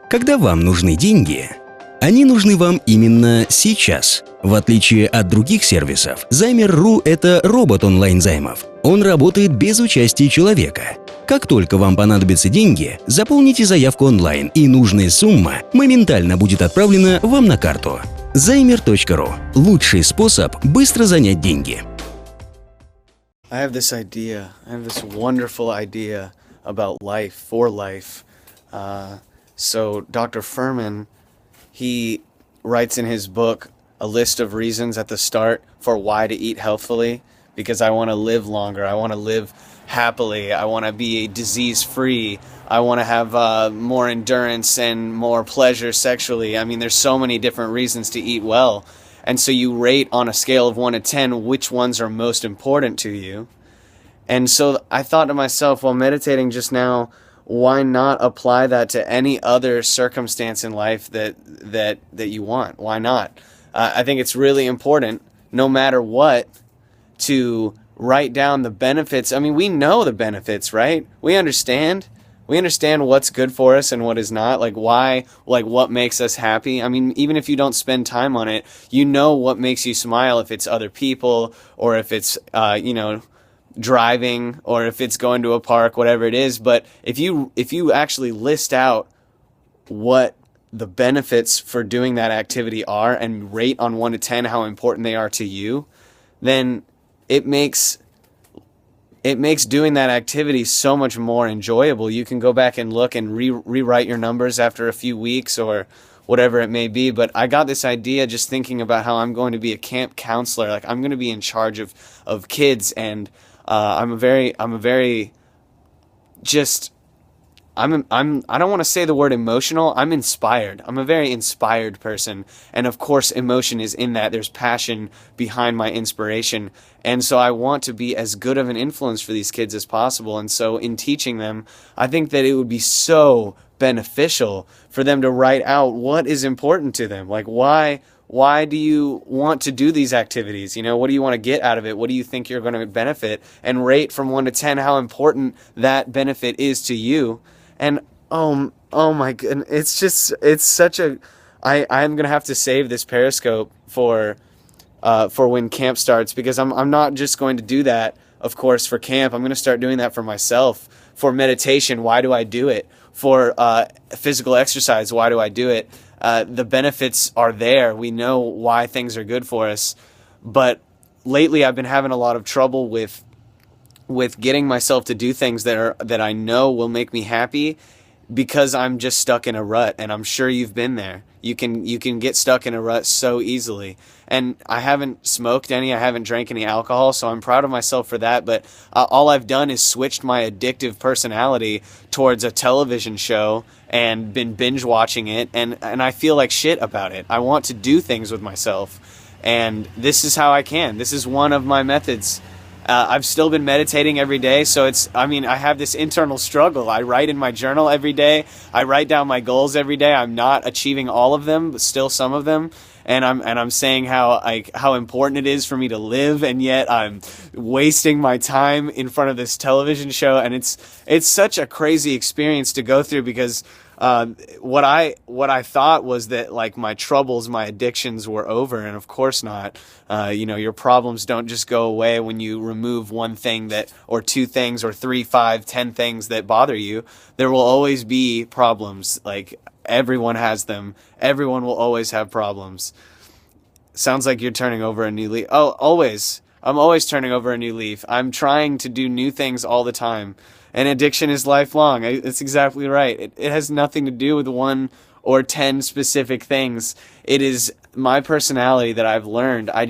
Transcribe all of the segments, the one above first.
Когда вам нужны деньги, они нужны вам именно сейчас. В отличие от других сервисов, Займер.ру – это робот онлайн-займов. Он работает без участия человека. Как только вам понадобятся деньги, заполните заявку онлайн, и нужная сумма моментально будет отправлена вам на карту. Займер.ру – лучший способ быстро занять деньги. I have this wonderful idea about life, for life. So Dr. Furman, he writes in his book a list of reasons at the start for why to eat healthfully, because I want to live longer, I want to live happily, I want to be disease-free, I want to have more endurance and more pleasure sexually. I mean, there's so many different reasons to eat well. And so you rate on a scale of 1 to 10 which ones are most important to you. And so I thought to myself, while meditating just now, why not apply that to any other circumstance in life that you want? Why not? I think it's really important, no matter what, to write down the benefits. I mean, we know the benefits, right? We understand what's good for us and what is not, like what makes us happy. I mean, even if you don't spend time on it, you know what makes you smile, if it's other people, or if it's, driving, or if it's going to a park, whatever it is. But if you actually list out what the benefits for doing that activity are and rate on 1 to 10 how important they are to you, then it makes doing that activity so much more enjoyable. You can go back and look and rewrite your numbers after a few weeks or whatever it may be. But I got this idea just thinking about how I'm going to be a camp counselor. Like, I'm going to be in charge of kids, and I don't want to say the word emotional. I'm inspired. I'm a very inspired person. And of course, emotion is in that. There's passion behind my inspiration. And so I want to be as good of an influence for these kids as possible. And so in teaching them, I think that it would be so beneficial for them to write out what is important to them. Like, why do you want to do these activities? You know, what do you want to get out of it? What do you think you're going to benefit? And rate from 1 to 10 how important that benefit is to you. And oh my goodness, it's such a, I'm going to have to save this Periscope for when camp starts, because I'm not just going to do that, of course, for camp. I'm going to start doing that for myself. For meditation, why do I do it? For physical exercise, why do I do it? The benefits are there. We know why things are good for us. But lately I've been having a lot of trouble with getting myself to do things that I know will make me happy, because I'm just stuck in a rut. And I'm sure you've been there. You can get stuck in a rut so easily. And I haven't smoked any, I haven't drank any alcohol, so I'm proud of myself for that. But all I've done is switched my addictive personality towards a television show and been binge watching it, and I feel like shit about it. I want to do things with myself, and this is how I can. This is one of my methods. I've still been meditating every day, so I have this internal struggle. I write in my journal every day. I write down my goals every day. I'm not achieving all of them, but still some of them. And I'm saying how important it is for me to live, and yet I'm wasting my time in front of this television show. And it's such a crazy experience to go through, because what I thought was that, like, my troubles, my addictions were over, and of course not. Your problems don't just go away when you remove one thing or two things, or 3, 5, 10 things that bother you. There will always be problems. Like, everyone has them. Everyone will always have problems. Sounds like you're turning over a new leaf. Oh, always. I'm always turning over a new leaf. I'm trying to do new things all the time. And addiction is lifelong. It's exactly right. It has nothing to do with 1 or 10 specific things. It is my personality that I've learned. I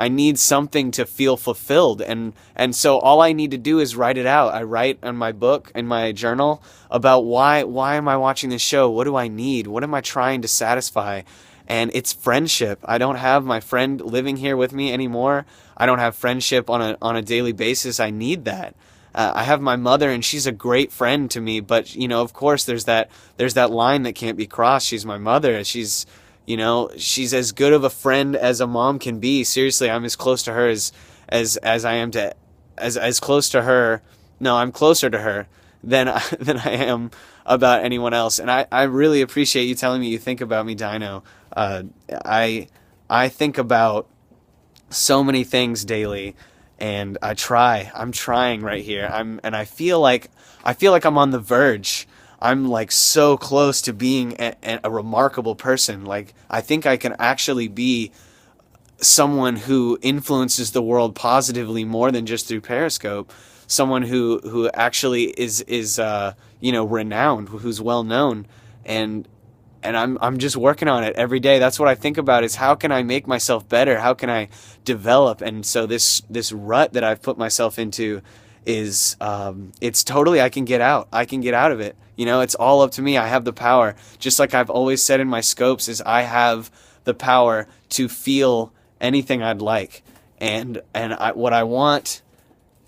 need something to feel fulfilled. And so all I need to do is write it out. I write in my book, in my journal, about why am I watching this show? What do I need? What am I trying to satisfy? And it's friendship. I don't have my friend living here with me anymore. I don't have friendship on a daily basis. I need that. I have my mother, and she's a great friend to me, but of course there's that line that can't be crossed. She's my mother. She's as good of a friend as a mom can be. Seriously, I'm as close to her as I am to as close to her. No, I'm closer to her than I am about anyone else. And I really appreciate you telling me you think about me, Dino. I think about so many things daily, and I'm trying right here. I feel like I'm on the verge. I'm like so close to being a remarkable person. Like, I think I can actually be someone who influences the world positively more than just through Periscope. Someone who actually is renowned, who's well known, and I'm just working on it every day. That's what I think about, is how can I make myself better? How can I develop? And so this rut that I've put myself into is it's totally, I can get out of it. It's all up to me. I have the power. Just like I've always said in my scopes, is I have the power to feel anything I'd like. And what I want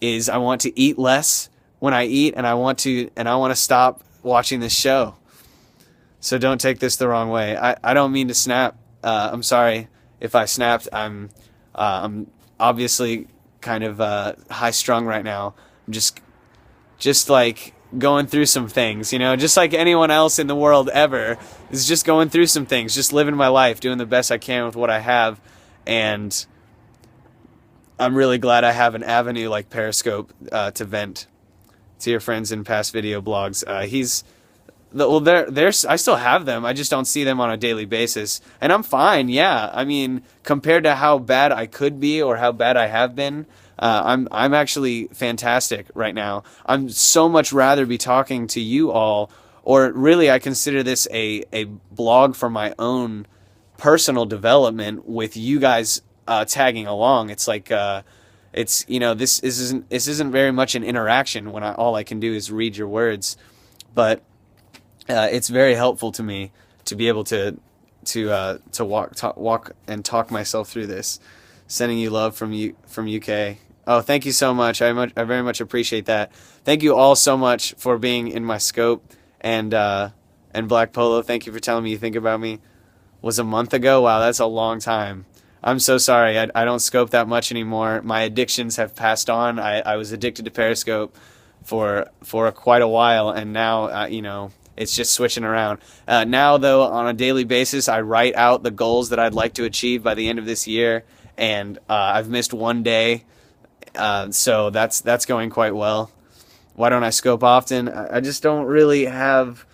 is, I want to eat less when I eat, and I want to stop watching this show. So don't take this the wrong way. I don't mean to snap. I'm sorry if I snapped. I'm obviously kind of high strung right now. I'm just like going through some things, just like anyone else in the world ever is just going through some things, just living my life, doing the best I can with what I have. And I'm really glad I have an avenue like Periscope to vent to your friends in past video blogs. I still have them. I just don't see them on a daily basis, and I'm fine. Yeah, I mean, compared to how bad I could be or how bad I have been, I'm actually fantastic right now. I'm so much rather be talking to you all, or really, I consider this a blog for my own personal development with you guys tagging along. It's like this isn't very much an interaction when all I can do is read your words, but it's very helpful to me to be able to walk and talk myself through this. Sending you love from UK. Oh, thank you so much. I very much appreciate that. Thank you all so much for being in my scope. And Black Polo, thank you for telling me you think about me. Was a month ago? Wow, that's a long time. I'm so sorry. I don't scope that much anymore. My addictions have passed on. I was addicted to Periscope for quite a while, and now it's just switching around. Now, though, on a daily basis, I write out the goals that I'd like to achieve by the end of this year, and I've missed one day, so that's going quite well. Why don't I scope often? I just don't really have.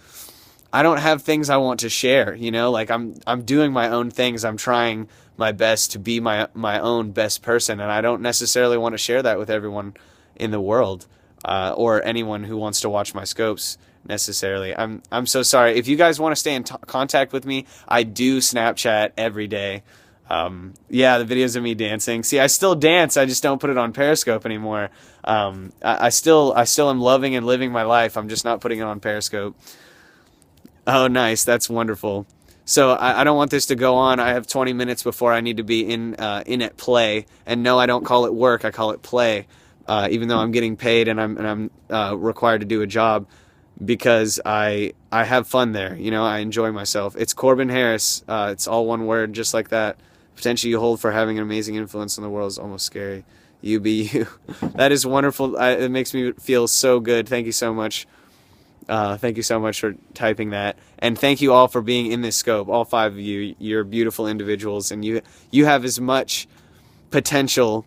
I don't have things I want to share. Like I'm doing my own things. I'm trying my best to be my own best person, and I don't necessarily want to share that with everyone in the world, or anyone who wants to watch my scopes. Necessarily. I'm so sorry. If you guys want to stay in contact with me, I do Snapchat every day. Yeah, the videos of me dancing. See, I still dance. I just don't put it on Periscope anymore. I still am loving and living my life. I'm just not putting it on Periscope. Oh, nice. That's wonderful. So I don't want this to go on. I have 20 minutes before I need to be in at play. And no, I don't call it work. I call it play. Even though I'm getting paid and I'm required to do a job. Because I have fun there, I enjoy myself. It's corbenharris. It's all one word, just like that. Potential you hold for having an amazing influence on the world is almost scary. You be you. That is wonderful. It makes me feel so good. Thank you so much. Thank you so much for typing that. And thank you all for being in this scope. All 5 of you. You're beautiful individuals, and you have as much potential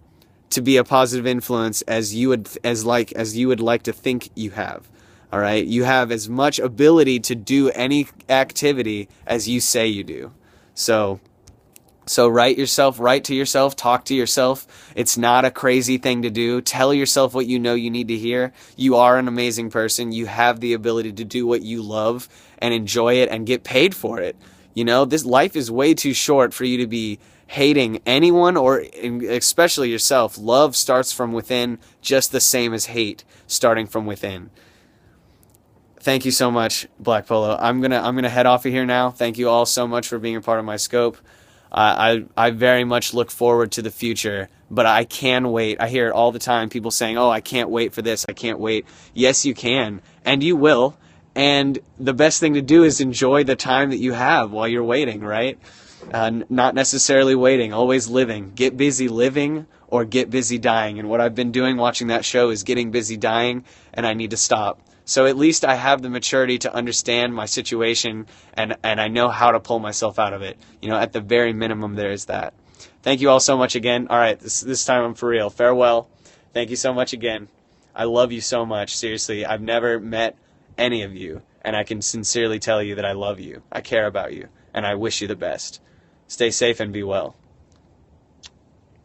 to be a positive influence as you would like to think you have. All right, you have as much ability to do any activity as you say you do. So write to yourself, talk to yourself. It's not a crazy thing to do. Tell yourself what you know you need to hear. You are an amazing person. You have the ability to do what you love and enjoy it and get paid for it. This life is way too short for you to be hating anyone, or especially yourself. Love starts from within, just the same as hate starting from within. Thank you so much, Black Polo. I'm gonna head off of here now. Thank you all so much for being a part of my scope. I very much look forward to the future, but I can wait. I hear it all the time, people saying, oh, I can't wait for this, I can't wait. Yes, you can, and you will. And the best thing to do is enjoy the time that you have while you're waiting, right? Not necessarily waiting, always living. Get busy living or get busy dying. And what I've been doing watching that show is getting busy dying, and I need to stop. So at least I have the maturity to understand my situation, and I know how to pull myself out of it. You know, at the very minimum, there is that. Thank you all so much again. All right, this time I'm for real. Farewell. Thank you so much again. I love you so much. Seriously, I've never met any of you, and I can sincerely tell you that I love you. I care about you, and I wish you the best. Stay safe and be well.